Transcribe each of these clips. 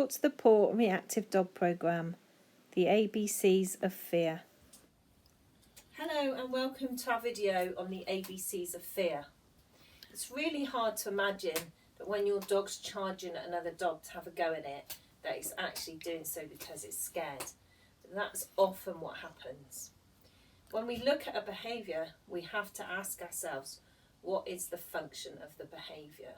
Talk to the Paw Reactive Dog Programme, the ABCs of Fear. Hello and welcome to our video on the ABCs of fear. It's really hard to imagine that when your dog's charging at another dog to have a go at it, that it's actually doing so because it's scared. But that's often what happens. When we look at a behaviour, we have to ask ourselves, what is the function of the behaviour?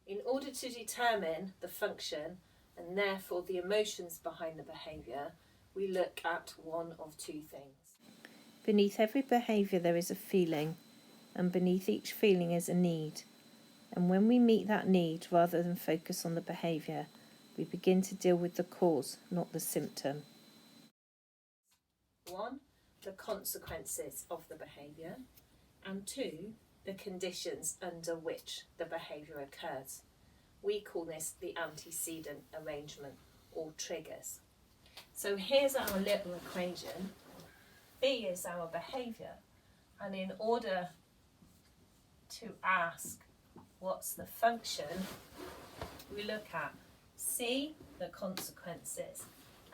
In order to determine the function and therefore the emotions behind the behaviour, we look at one of two things. Beneath every behaviour there is a feeling, and beneath each feeling is a need. And when we meet that need rather than focus on the behaviour, we begin to deal with the cause, not the symptom. 1. The consequences of the behaviour, and 2. The conditions under which the behaviour occurs. We call this the antecedent arrangement or triggers. So here's our little equation. B is our behaviour, and in order to ask what's the function, we look at C, the consequences,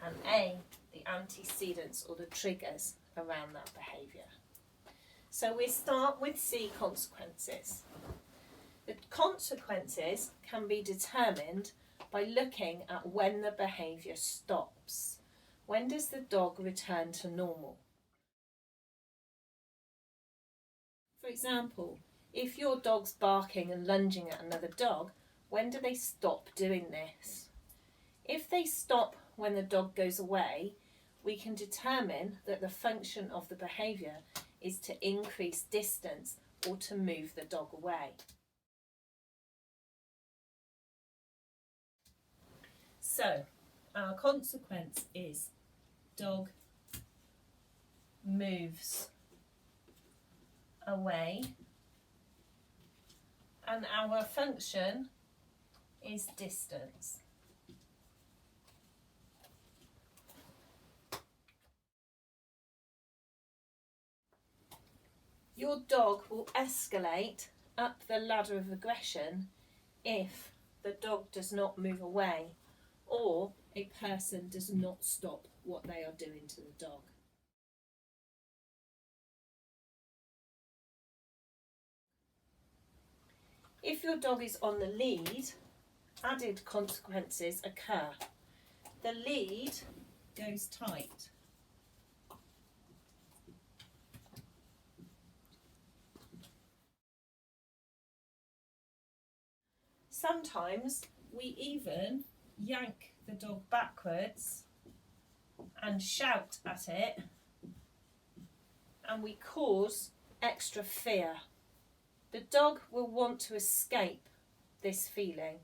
and A, the antecedents or the triggers around that behaviour. So we start with C, consequences. The consequences can be determined by looking at when the behaviour stops. When does the dog return to normal? For example, if your dog's barking and lunging at another dog, when do they stop doing this? If they stop when the dog goes away, we can determine that the function of the behaviour is to increase distance or to move the dog away. So, our consequence is dog moves away, and our function is distance. Your dog will escalate up the ladder of aggression if the dog does not move away or a person does not stop what they are doing to the dog. If your dog is on the lead, added consequences occur. The lead goes tight. Sometimes we even yank the dog backwards and shout at it, and we cause extra fear. The dog will want to escape this feeling.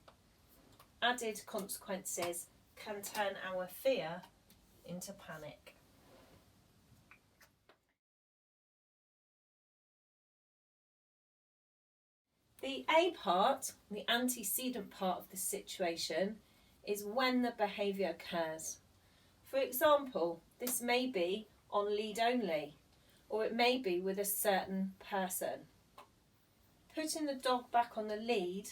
Added consequences can turn our fear into panic. The A part, the antecedent part of the situation, is when the behaviour occurs. For example, this may be on lead only, or it may be with a certain person. Putting the dog back on the lead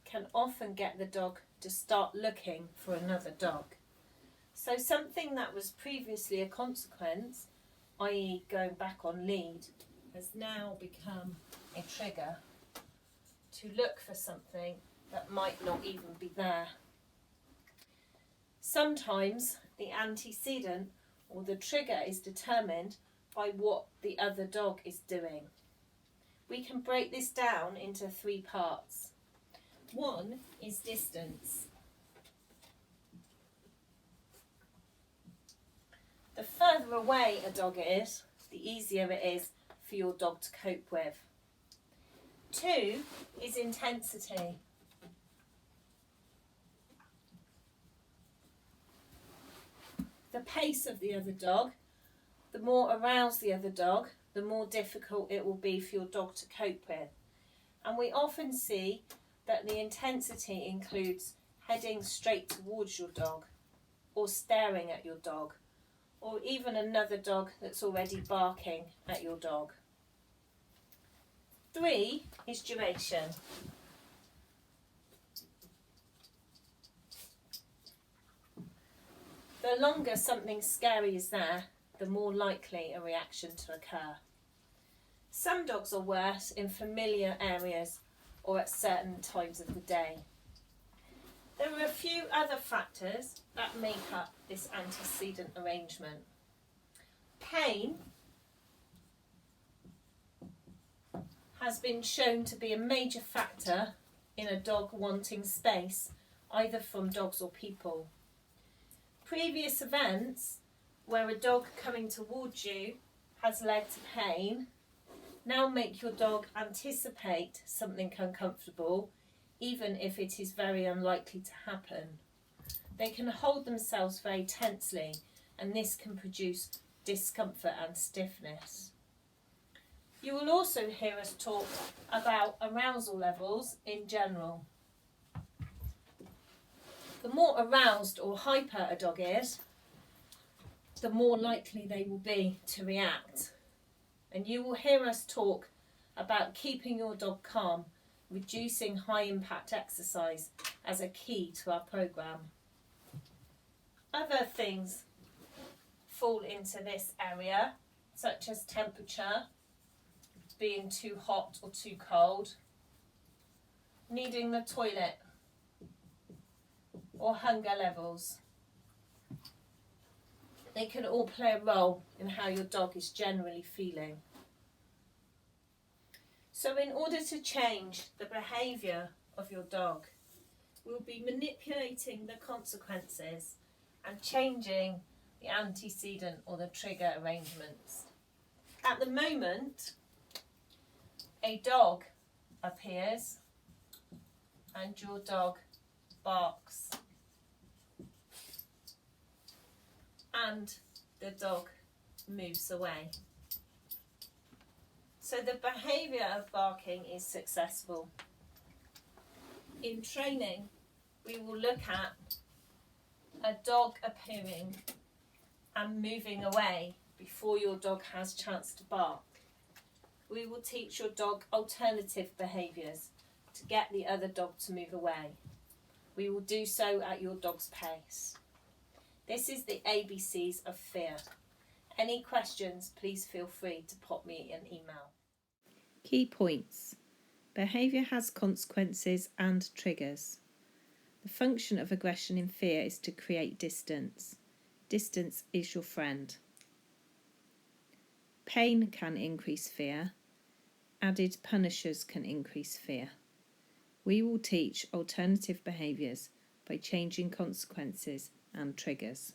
can often get the dog to start looking for another dog. So something that was previously a consequence, i.e. going back on lead, has now become a trigger to look for something that might not even be there. Sometimes the antecedent or the trigger is determined by what the other dog is doing. We can break this down into 3 parts. 1 is distance. The further away a dog is, the easier it is for your dog to cope with. 2 is intensity. The pace of the other dog, the more aroused the other dog, the more difficult it will be for your dog to cope with. And we often see that the intensity includes heading straight towards your dog, or staring at your dog, or even another dog that's already barking at your dog. 3 is duration. The longer something scary is there, the more likely a reaction to occur. Some dogs are worse in familiar areas or at certain times of the day. There are a few other factors that make up this antecedent arrangement. Pain has been shown to be a major factor in a dog wanting space, either from dogs or people. Previous events where a dog coming towards you has led to pain now make your dog anticipate something uncomfortable, even if it is very unlikely to happen. They can hold themselves very tensely, and this can produce discomfort and stiffness. You will also hear us talk about arousal levels in general. The more aroused or hyper a dog is, the more likely they will be to react. And you will hear us talk about keeping your dog calm, reducing high impact exercise as a key to our programme. Other things fall into this area, such as temperature, being too hot or too cold, needing the toilet, or hunger levels. They can all play a role in how your dog is generally feeling. So in order to change the behaviour of your dog, we'll be manipulating the consequences and changing the antecedent or the trigger arrangements. At the moment, a dog appears and your dog barks, and the dog moves away. So the behaviour of barking is successful. In training, we will look at a dog appearing and moving away before your dog has a chance to bark. We will teach your dog alternative behaviours to get the other dog to move away. We will do so at your dog's pace. This is the ABCs of fear. Any questions, please feel free to pop me an email. Key points. Behaviour has consequences and triggers. The function of aggression in fear is to create distance. Distance is your friend. Pain can increase fear. Added punishers can increase fear. We will teach alternative behaviours by changing consequences and triggers.